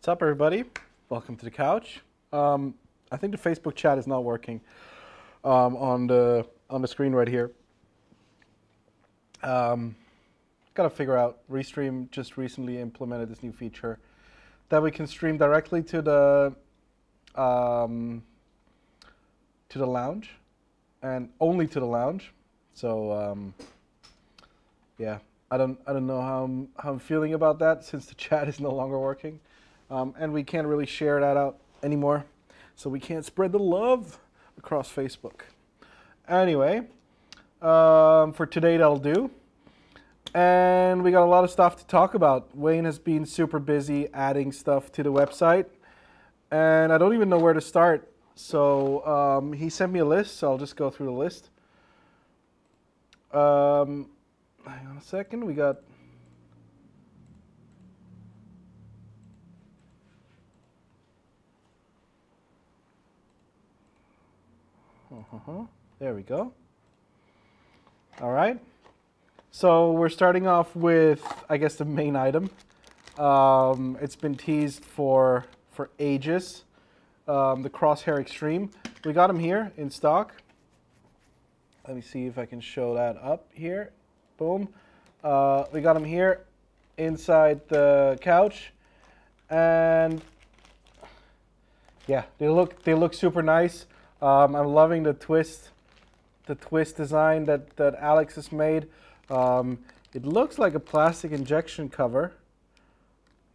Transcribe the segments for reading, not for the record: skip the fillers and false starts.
What's up, everybody? Welcome to the couch. I think the Facebook chat is not working on the screen right here. Gotta figure out. Restream just recently implemented this new feature that we can stream directly to the lounge, and only to the lounge. So yeah, I don't know how I'm feeling about that since the chat is no longer working. And we can't really share that out anymore. So we can't spread the love across Facebook. Anyway, for today that'll do. And we got a lot of stuff to talk about. Wayne has been super busy adding stuff to the website. And I don't even know where to start. So he sent me a list, so I'll just go through the list. Hang on a second, we got... There we go. All right. So we're starting off with, I guess, the main item. It's been teased for ages. The Crosshair Extreme. We got them here in stock. Let me see if I can show that up here. Boom. We got them here inside the couch, and yeah, they look super nice. I'm loving the twist design that Alex has made. It looks like a plastic injection cover.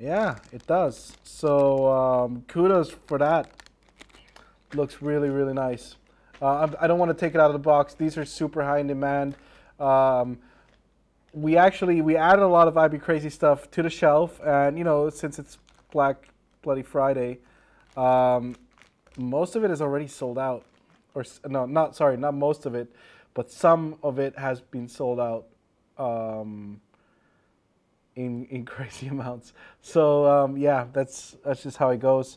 Yeah, it does. So kudos for that. Looks really, really nice. I don't want to take it out of the box. These are super high in demand. We added a lot of IB Crazy stuff to the shelf, and you know, since it's Black Bloody Friday, most of it is already sold out. Or no, not most of it, but some of it has been sold out in crazy amounts. So yeah, that's just how it goes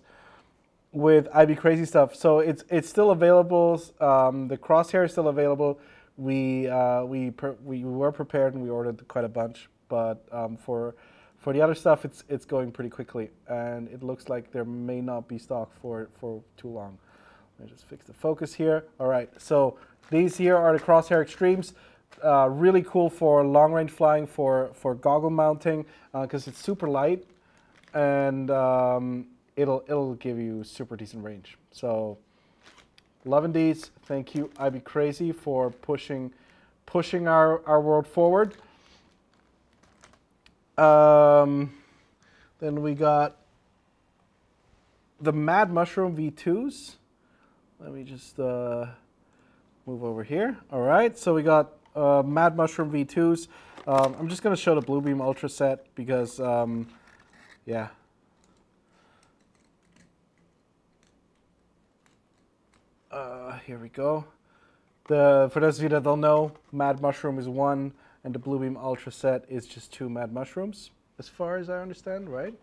with IB Crazy stuff. So it's still available. The Crosshair is still available. We were prepared and we ordered quite a bunch, but for the other stuff, it's going pretty quickly, and it looks like there may not be stock for too long. Let me just fix the focus here. All right, so these here are the Crosshair Extremes. Really cool for long range flying, for goggle mounting, because it's super light, and it'll give you super decent range. So loving these. Thank you, IB Crazy, for pushing our world forward. Then we got the Mad Mushroom V2s. Let me just move over here. All right, so we got Mad Mushroom V2s. I'm just going to show the Bluebeam Ultra set because, yeah. Here we go. For those of you that don't know, Mad Mushroom is one, and the Bluebeam Ultra set is just 2 Mad Mushrooms, as far as I understand, right?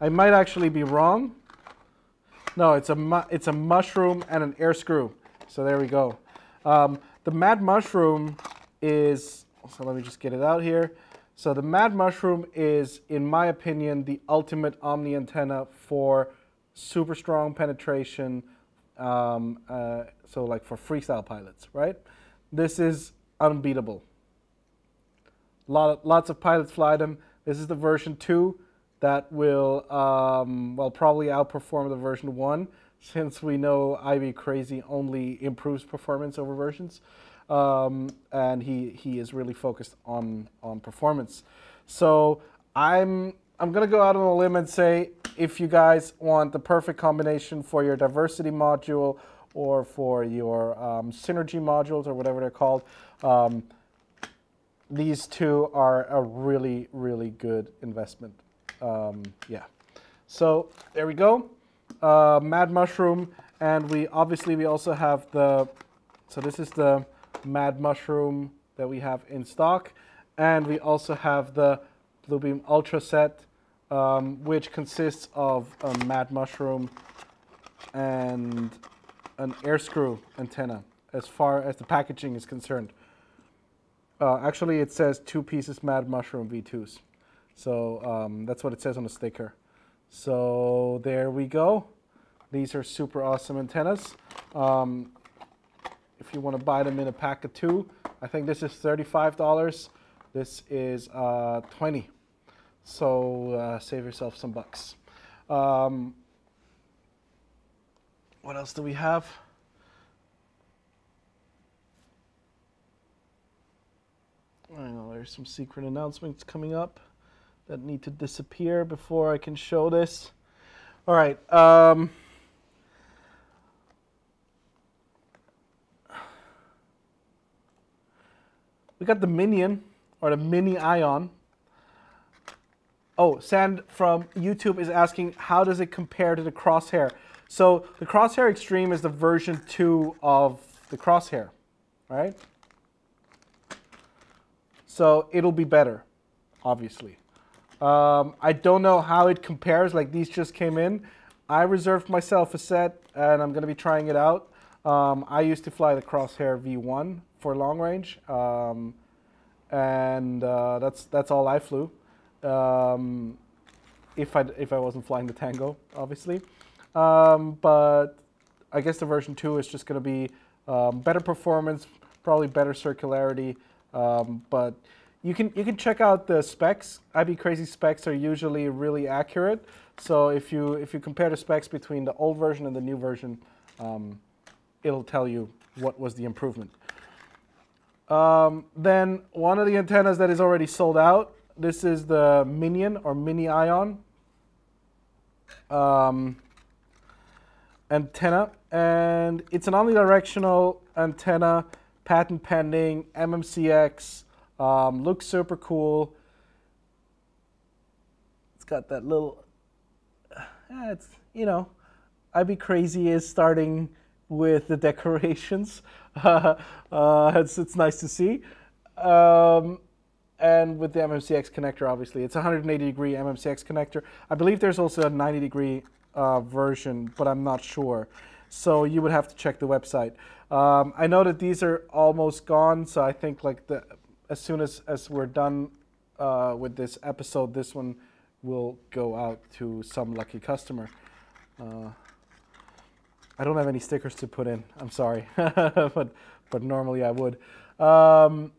I might actually be wrong. No, it's a mushroom and an air screw. So there we go. The Mad Mushroom is, so let me just get it out here. So the Mad Mushroom is, in my opinion, the ultimate omni antenna for super strong penetration, so like for freestyle pilots, right? This is unbeatable. Lots of pilots fly them. This is the version 2. That will, well, probably outperform the version 1, since we know IB Crazy only improves performance over versions, and he is really focused on performance. So I'm gonna go out on a limb and say, if you guys want the perfect combination for your diversity module or for your synergy modules or whatever they're called, these two are a really, really good investment. Yeah, so there we go. Mad Mushroom, and we also have so this is the Mad Mushroom that we have in stock, and we also have the Bluebeam Ultra set, which consists of a Mad Mushroom and an air screw antenna, as far as the packaging is concerned. Actually, it says 2 pieces Mad Mushroom V2s. So that's what it says on the sticker. So there we go. These are super awesome antennas. If you want to buy them in a pack of 2, I think this is $35. This is 20. So save yourself some bucks. What else do we have? I know there's some secret announcements coming up that need to disappear before I can show this. All right. We got the Minion, or the Mini Ion. Oh, Sand from YouTube is asking, how does it compare to the Crosshair? So the Crosshair Extreme is the version 2 of the Crosshair, right? So it'll be better, obviously. I don't know how it compares, like these just came in. I reserved myself a set and I'm gonna be trying it out. I used to fly the Crosshair V1 for long range, and that's all I flew. If I wasn't flying the Tango, obviously. But I guess the version 2 is just gonna be better performance, probably better circularity. But you can check out the specs. IB Crazy specs are usually really accurate. So if you compare the specs between the old version and the new version, it'll tell you what was the improvement. Then one of the antennas that is already sold out. This is the Minion or Mini Ion antenna, and it's an omnidirectional antenna. Patent pending, MMCX, looks super cool. It's got that little, it's, you know, IB Crazy is starting with the decorations. It's nice to see. And with the MMCX connector, obviously. It's a 180-degree MMCX connector. I believe there's also a 90-degree version, but I'm not sure. So you would have to check the website. I know that these are almost gone, so I think like as soon as we're done with this episode, this one will go out to some lucky customer. I don't have any stickers to put in. I'm sorry, but normally I would. Oh,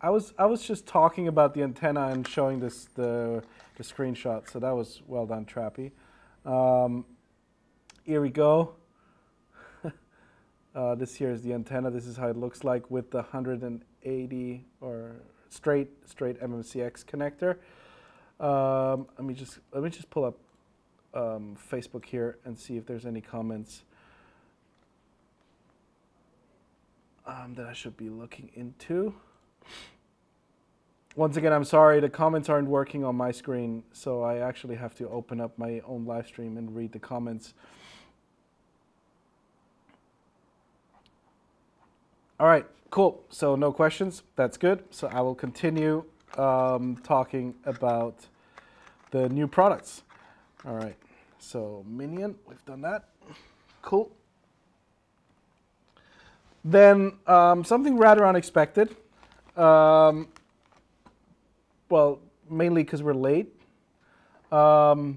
I was just talking about the antenna and showing the screenshot, so that was well done, Trappy. Here we go. This here is the antenna. This is how it looks like with the 180 or straight MMCX connector. Let me just pull up Facebook here and see if there's any comments that I should be looking into. Once again, I'm sorry, the comments aren't working on my screen, so I actually have to open up my own live stream and read the comments. All right, cool. So no questions. That's good. So I will continue talking about the new products. All right. So Minion, we've done that. Cool. Then something rather unexpected. Well, mainly because we're late. The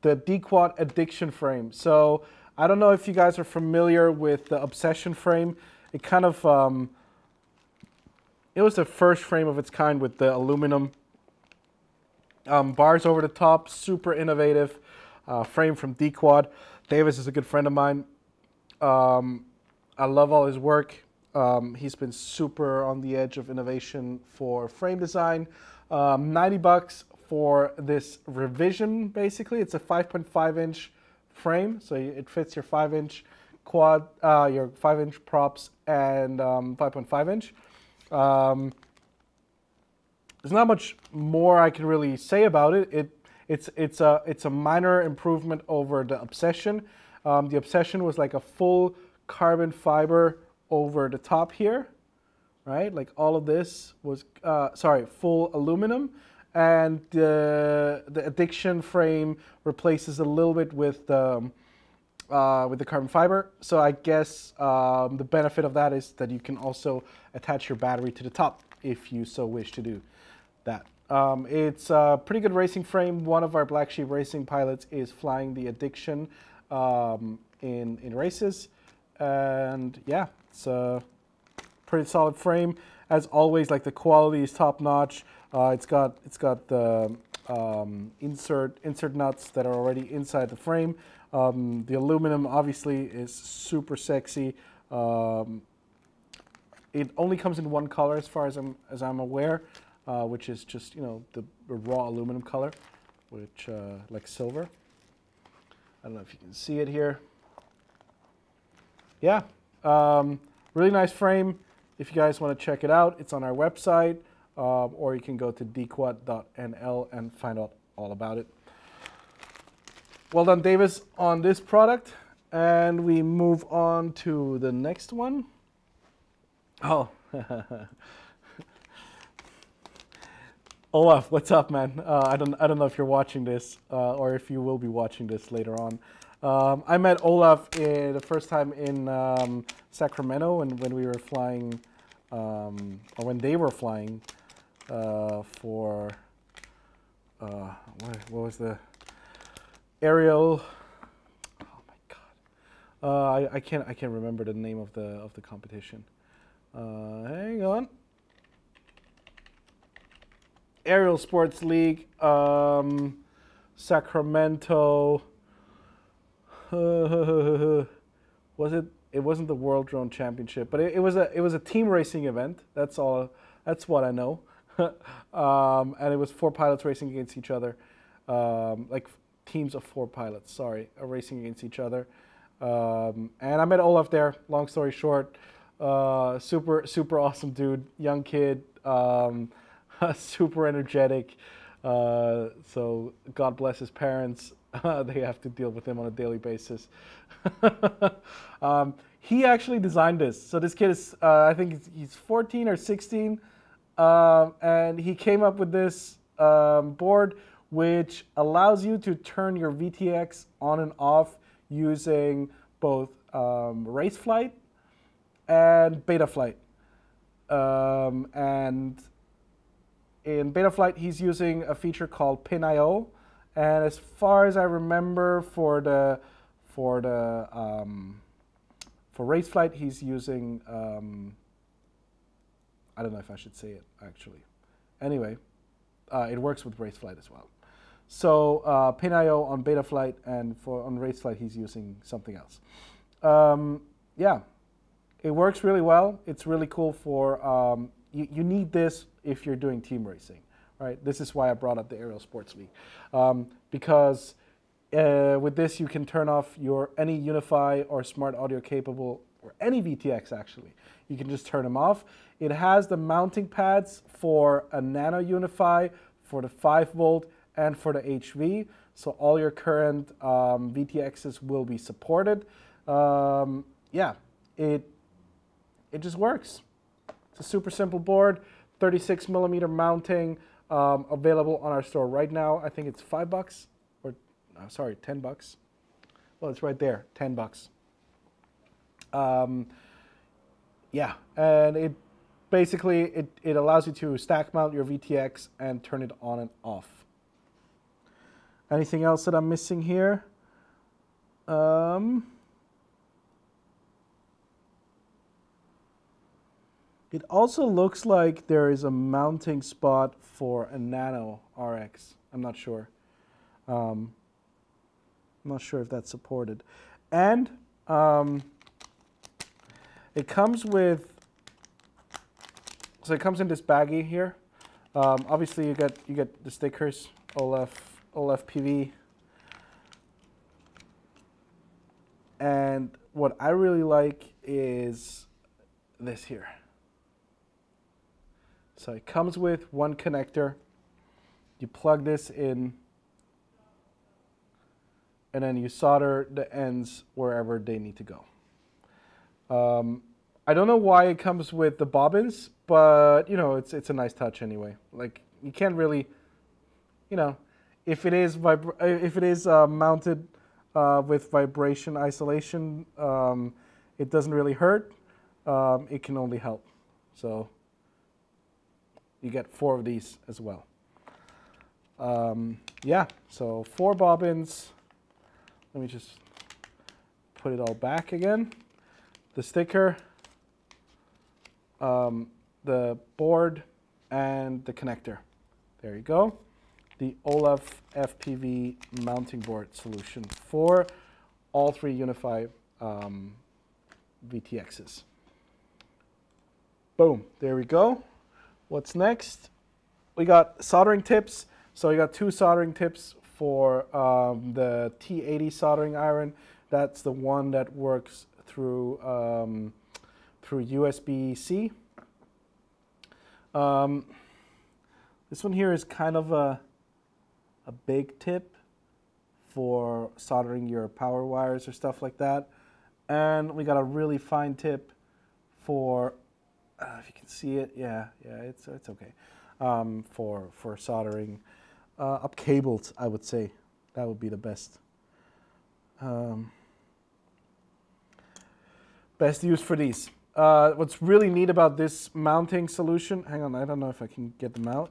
D-Quad Addiction frame. So I don't know if you guys are familiar with the Obsession frame. It kind of, it was the first frame of its kind with the aluminum bars over the top. Super innovative frame from D-Quad. Davis is a good friend of mine. I love all his work. He's been super on the edge of innovation for frame design. 90 bucks for this revision, basically. It's a 5.5-inch frame, so it fits your 5-inch quad, your 5-inch props and 5.5-inch. There's not much more I can really say about it. It's a minor improvement over the Obsession. The Obsession was like a full carbon fiber over the top here, right? Like all of this was, full aluminum, and the Addiction frame replaces a little bit with the with the carbon fiber. So I guess the benefit of that is that you can also attach your battery to the top if you so wish to do that. It's a pretty good racing frame. One of our Black Sheep racing pilots is flying the Addiction in races. And yeah, it's a pretty solid frame. As always, like the quality is top notch. It's got the insert nuts that are already inside the frame. The aluminum obviously is super sexy. It only comes in one color as far as I'm aware, which is just the raw aluminum color, which like silver. I don't know if you can see it here. Yeah, really nice frame. If you guys want to check it out, it's on our website, or you can go to dquat.nl and find out all about it. Well done, Davis, on this product. And we move on to the next one. Oh, Olaf, what's up, man? I don't know if you're watching this or if you will be watching this later on. I met Olaf the first time in Sacramento when we were flying, or when they were flying for what was the aerial? Oh my God, I can't remember the name of the competition. Hang on. Aerial Sports League, Sacramento. Was it? It wasn't the World Drone Championship, but it was a team racing event. That's all. That's what I know. And it was 4 pilots racing against each other, like teams of 4 pilots. Sorry, racing against each other. And I met Olaf there. Long story short, super awesome dude, young kid, super energetic. So God bless his parents. They have to deal with him on a daily basis. He actually designed this. So this kid is, I think he's 14 or 16, and he came up with this board which allows you to turn your VTX on and off using both race flight and beta flight. And in beta flight, he's using a feature called Pin.io. And as far as I remember, for race flight, he's using I don't know if I should say it actually. Anyway, it works with race flight as well. So Pin.io on beta flight, and on race flight, he's using something else. Yeah, it works really well. It's really cool for you need this if you're doing team racing. Right, this is why I brought up the Aerial Sports League, because with this you can turn off any Unify or Smart Audio capable, or any VTX actually. You can just turn them off. It has the mounting pads for a Nano Unify, for the 5 volt, and for the HV. So all your current VTXs will be supported. Yeah, it just works. It's a super simple board, 36 millimeter mounting. Available on our store right now. I think it's $5 or sorry, $10. Well, it's right there, $10. Yeah, and it basically it allows you to stack mount your VTX and turn it on and off. Anything else that I'm missing here? It also looks like there is a mounting spot for a Nano RX. I'm not sure. I'm not sure if that's supported. And it comes with, so it comes in this baggie here. Obviously you get the stickers, Olaf PV. And what I really like is this here. So it comes with one connector. You plug this in, and then you solder the ends wherever they need to go. I don't know why it comes with the bobbins, but it's a nice touch anyway. Like, you can't really, if it is mounted with vibration isolation. It doesn't really hurt. It can only help. So you get 4 of these as well. Yeah, so 4 bobbins. Let me just put it all back again. The sticker, the board, and the connector. There you go. The Olaf FPV mounting board solution for all 3 Unify VTXs. Boom, there we go. What's next? We got soldering tips. So we got 2 soldering tips for the T80 soldering iron. That's the one that works through USB-C. This one here is kind of a big tip for soldering your power wires or stuff like that. And we got a really fine tip for, if you can see it, yeah, it's okay, for soldering up cables, I would say. That would be the best. Best use for these. What's really neat about this mounting solution, hang on, I don't know if I can get them out.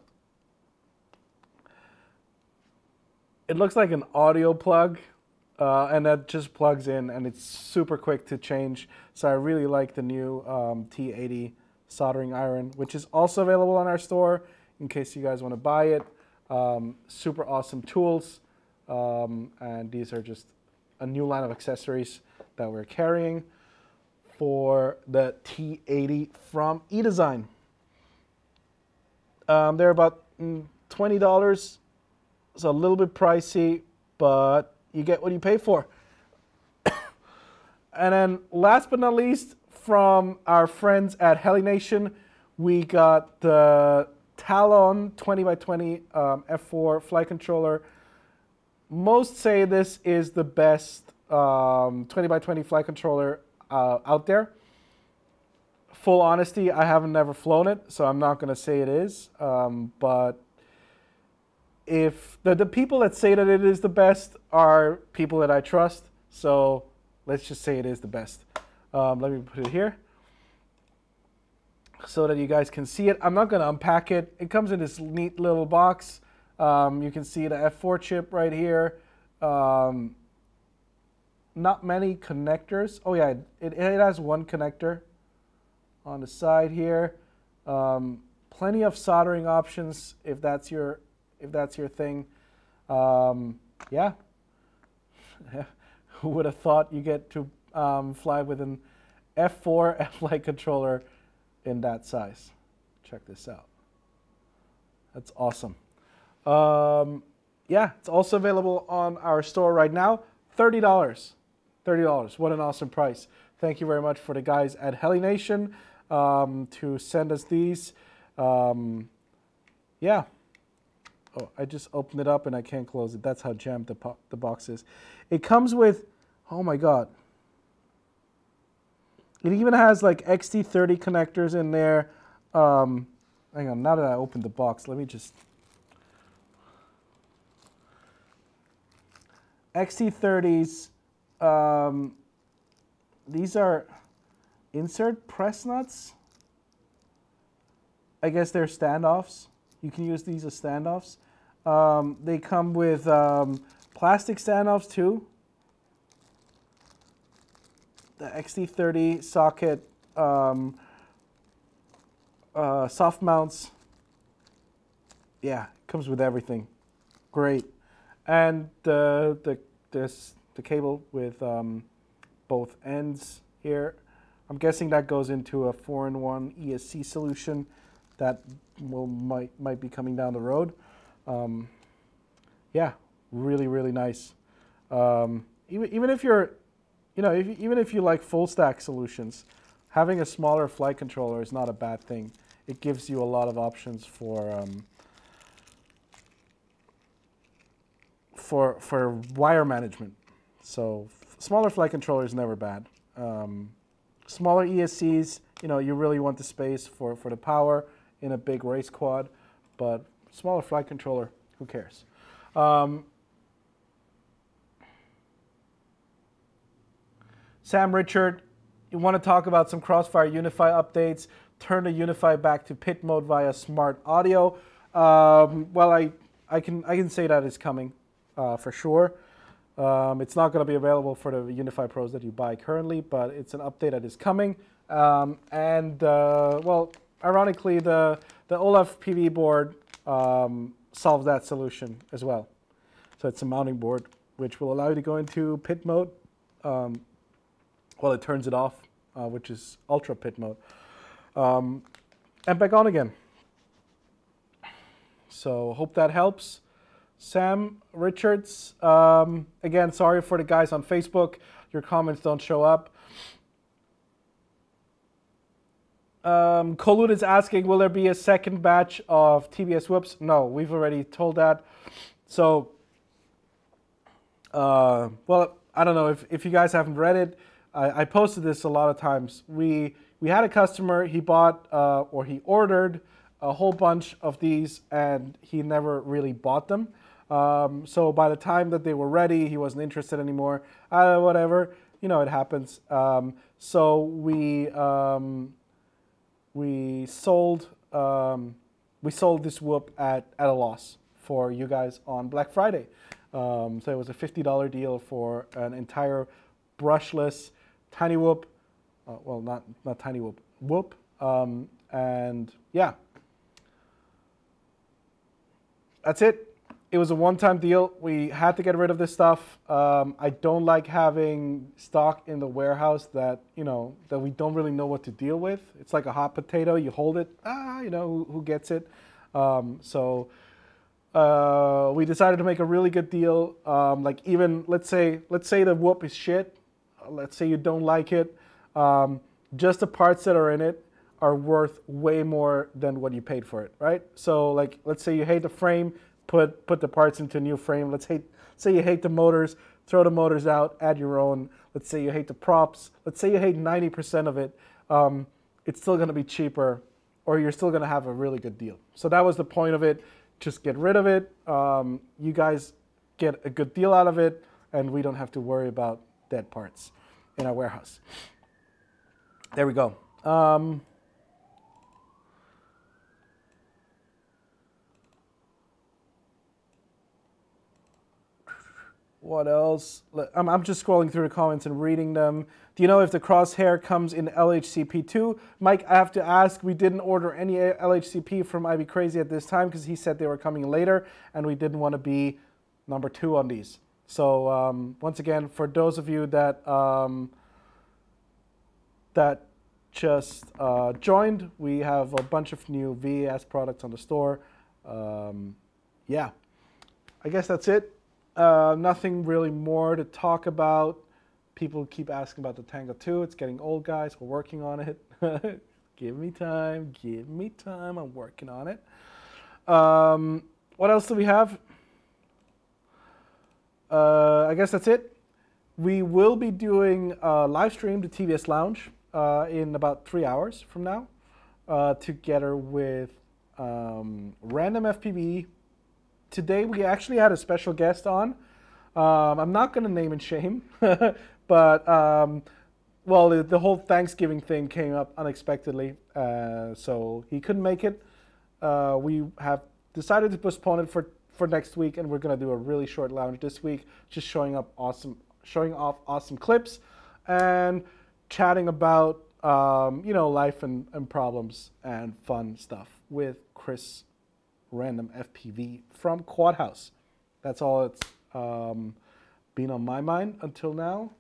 It looks like an audio plug, and that just plugs in, and it's super quick to change. So I really like the new T80 soldering iron, which is also available on our store in case you guys want to buy it. Super awesome tools, and these are just a new line of accessories that we're carrying for the T80 from eDesign. They're about $20. It's a little bit pricey, but you get what you pay for. And then last but not least, from our friends at Heli Nation, we got the Talon 20x20 F4 flight controller. Most say this is the best 20x20 flight controller out there. Full honesty, I haven't never flown it, so I'm not going to say it is. But if the people that say that it is the best are people that I trust, so let's just say it is the best. Let me put it here so that you guys can see it. I'm not going to unpack it. It comes in this neat little box. You can see the F4 chip right here. Not many connectors. Oh yeah, it has one connector on the side here. Plenty of soldering options if that's your thing. Yeah. Who would have thought you get to fly with an F4 F-Lite controller in that size? Check this out. That's awesome. Yeah, it's also available on our store right now. $30. $30. What an awesome price. Thank you very much for the guys at Heli Nation to send us these. Yeah. Oh, I just opened it up and I can't close it. That's how jammed the box is. It comes with, oh my God. It even has like XT30 connectors in there. Hang on, now that I opened the box, let me just. XT30s, these are insert press nuts. I guess they're standoffs. You can use these as standoffs. They come with plastic standoffs too. The XT30 socket soft mounts. Yeah, comes with everything. Great. And the cable with both ends here. I'm guessing that goes into a 4-in-1 ESC solution that might be coming down the road. Yeah, really, really nice. Even if you're, even if you like full stack solutions, having a smaller flight controller is not a bad thing. It gives you a lot of options for wire management. So smaller flight controller is never bad. Smaller ESCs, you really want the space for the power in a big race quad, but smaller flight controller, who cares? Sam Richard, you want to talk about some Crossfire Unify updates, turn the Unify back to pit mode via smart audio. Well, I can say that is coming for sure. It's not going to be available for the Unify Pros that you buy currently, but it's an update that is coming. Well, ironically, the Olaf PV board solves that solution as well. So it's a mounting board which will allow you to go into pit mode while it turns it off, which is ultra pit mode, and back on again. So hope that helps. Sam Richards, again, sorry for the guys on Facebook. Your comments don't show up. Colud is asking, will there be a second batch of TBS whoops? No, we've already told that. So, well, I don't know if you guys haven't read it. I posted this a lot of times. We had a customer, he bought or he ordered a whole bunch of these and he never really bought them. So by the time that they were ready, he wasn't interested anymore. Whatever, you know, it happens. So we sold this whoop at a loss for you guys on Black Friday. So it was a $50 deal for an entire brushless tiny whoop. Well, not tiny whoop, whoop. And yeah, that's it. It was a one-time deal. We had to get rid of this stuff. I don't like having stock in the warehouse that, you know, that we don't really know what to deal with. It's like a hot potato. You hold it, you know, who gets it? So we decided to make a really good deal. Like even, let's say the whoop is shit. Let's say you don't like it. Just the parts that are in it are worth way more than what you paid for it, right? So like, let's say you hate the frame, put the parts into a new frame. Say you hate the motors, throw the motors out, add your own. Let's say you hate the props. Let's say you hate 90% of it. It's still gonna be cheaper, or you're still gonna have a really good deal. So that was the point of it. Just get rid of it. You guys get a good deal out of it, and we don't have to worry about dead parts in our warehouse. There we go. What else? I'm just scrolling through the comments and reading them. Do you know if the crosshair comes in LHCP2? Mike, I have to ask, we didn't order any LHCP from Ivy Crazy at this time because he said they were coming later and we didn't want to be number 2 on these. So once again, for those of you that just joined, we have a bunch of new VAS products on the store. Yeah, I guess that's it. Nothing really more to talk about. People keep asking about the Tango 2. It's getting old, guys. We're working on it. Give me time. Give me time. I'm working on it. What else do we have? I guess that's it. We will be doing a live stream to TBS Lounge in about 3 hours from now, together with Random FPV. Today we actually had a special guest on. I'm not going to name and shame, but well, the whole Thanksgiving thing came up unexpectedly, so he couldn't make it. We have decided to postpone it for next week, and we're going to do a really short lounge this week, just showing off awesome clips and chatting about you know, life and problems and fun stuff with Chris Random FPV from Quad House. That's all it's been on my mind until now.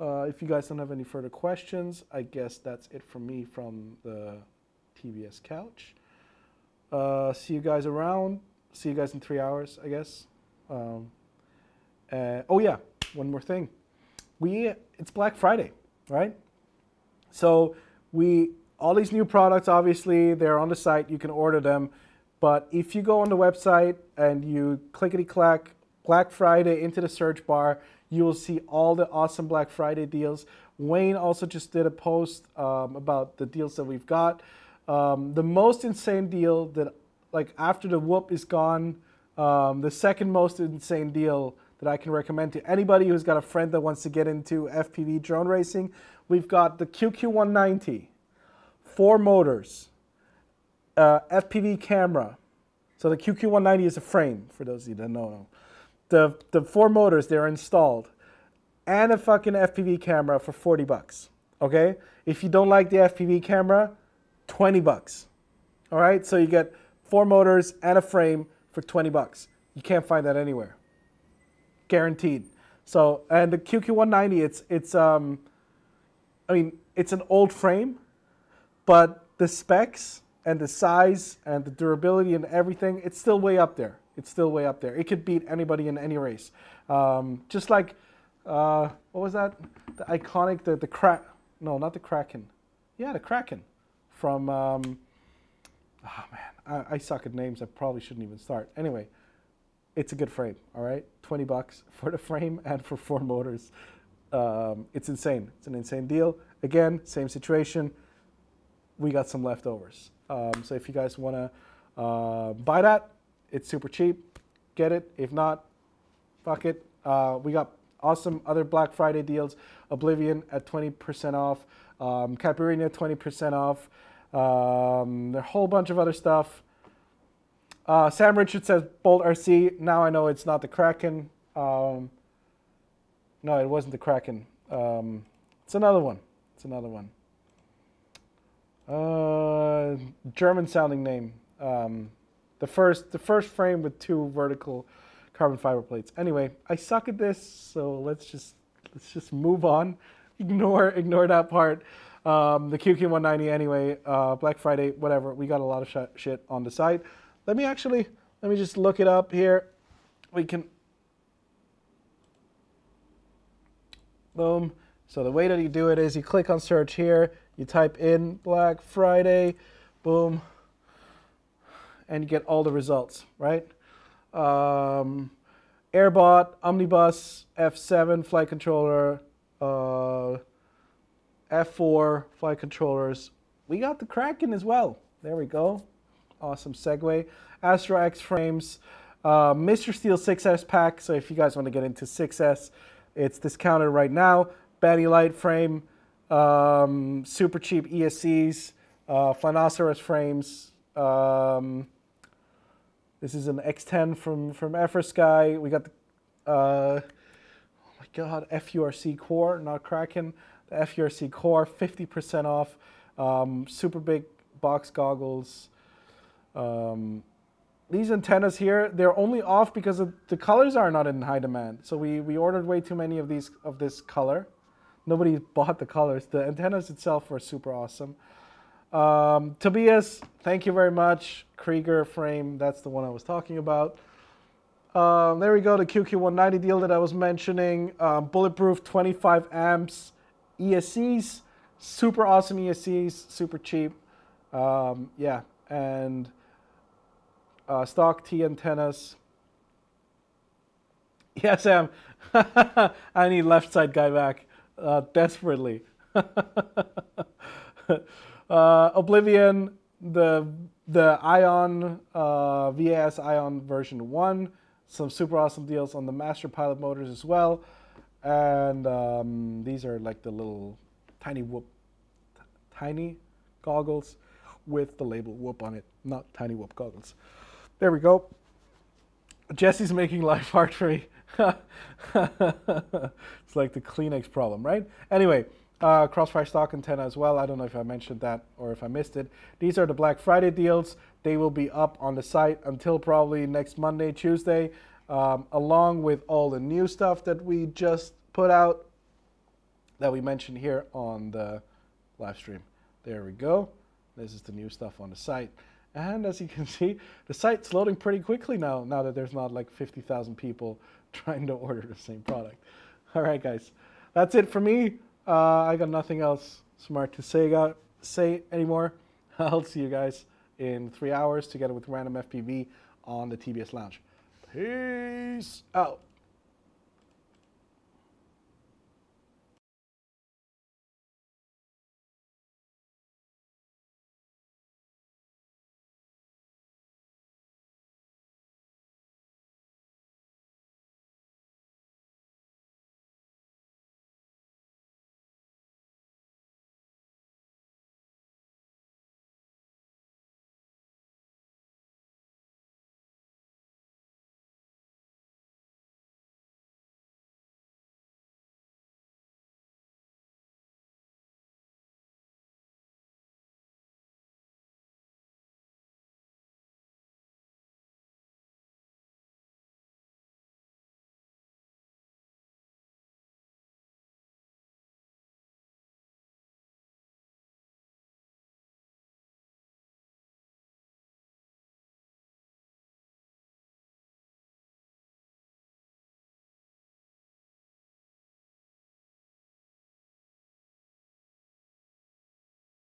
If you guys don't have any further questions, I guess that's it from me from the TBS couch. See you guys around. See you guys in 3 hours, I guess. Oh yeah, one more thing. It's Black Friday, right? So all these new products, obviously, they're on the site. You can order them. But if you go on the website and you clickety-clack Black Friday into the search bar, you will see all the awesome Black Friday deals. Wayne also just did a post about the deals that we've got. The most insane deal that, like after the whoop is gone, the second most insane deal that that I can recommend to anybody who's got a friend that wants to get into FPV drone racing. We've got the QQ190, 4 motors, FPV camera. So the QQ190 is a frame, for those of you that don't know. The 4 motors, they're installed, and a fucking FPV camera for 40 bucks, okay? If you don't like the FPV camera, 20 bucks, all right? So you get 4 motors and a frame for 20 bucks. You can't find that anywhere, guaranteed. So, and the QQ190, I mean, it's an old frame, but the specs and the size and the durability and everything, it's still way up there. It's still way up there. It could beat anybody in any race. Just like, what was that? The iconic, no, not the Kraken. Yeah, the Kraken from, oh man, I suck at names. I probably shouldn't even start. Anyway, it's a good frame, all right? 20 bucks for the frame and for 4 motors. It's insane. It's an insane deal. Again, same situation. We got some leftovers. So if you guys want to buy that, it's super cheap. Get it. If not, fuck it. We got awesome other Black Friday deals. Oblivion at 20% off. Caipirinha 20% off. A whole bunch of other stuff. Sam Richard says Bolt RC. Now I know it's not the Kraken. No, it wasn't the Kraken. It's another one. It's another one. German sounding name. The first frame with 2 vertical carbon fiber plates. Anyway, I suck at this, so let's just move on. Ignore that part. The QQ190 anyway. Black Friday, whatever. We got a lot of shit on the site. Let me just look it up here. We can. Boom. So the way that you do it is you click on search here, you type in Black Friday, boom, and you get all the results, right? Airbot, Omnibus, F7 flight controller, F4 flight controllers. We got the Kraken as well. There we go. Awesome segue. Astro X frames, Mr. Steel 6S pack. So if you guys want to get into 6S, it's discounted right now. Batty Light frame, super cheap ESCs, Flanoceros frames. This is an X10 from Eftersky. We got the, oh my God, FURC Core, not Kraken. The FURC Core, 50% off. Super big box goggles. These antennas here, they're only off because the colors are not in high demand. So we ordered way too many of this color. Nobody bought the colors. The antennas itself were super awesome. TBS, thank you very much. Krieger frame, that's the one I was talking about. There we go, the QQ190 deal that I was mentioning. Bulletproof 25 amps ESCs, super awesome ESCs, super cheap. Yeah, and stock T antennas. Yeah, Sam, I need left side guy back. Desperately. Oblivion, the Ion, VAS Ion version 1. Some super awesome deals on the Master Pilot motors as well. And these are like the little tiny goggles with the label Whoop on it. Not tiny Whoop goggles. There we go. Jesse's making life hard for me. It's like the Kleenex problem, right? Anyway, Crossfire stock antenna as well. I don't know if I mentioned that or if I missed it. These are the Black Friday deals. They will be up on the site until probably next Monday, Tuesday, along with all the new stuff that we just put out that we mentioned here on the live stream. There we go. This is the new stuff on the site. And as you can see, the site's loading pretty quickly now that there's not like 50,000 people trying to order the same product. All right, guys. That's it for me. I got nothing else smart to say anymore. I'll see you guys in 3 hours together with Random FPV on the TBS Lounge. Peace out.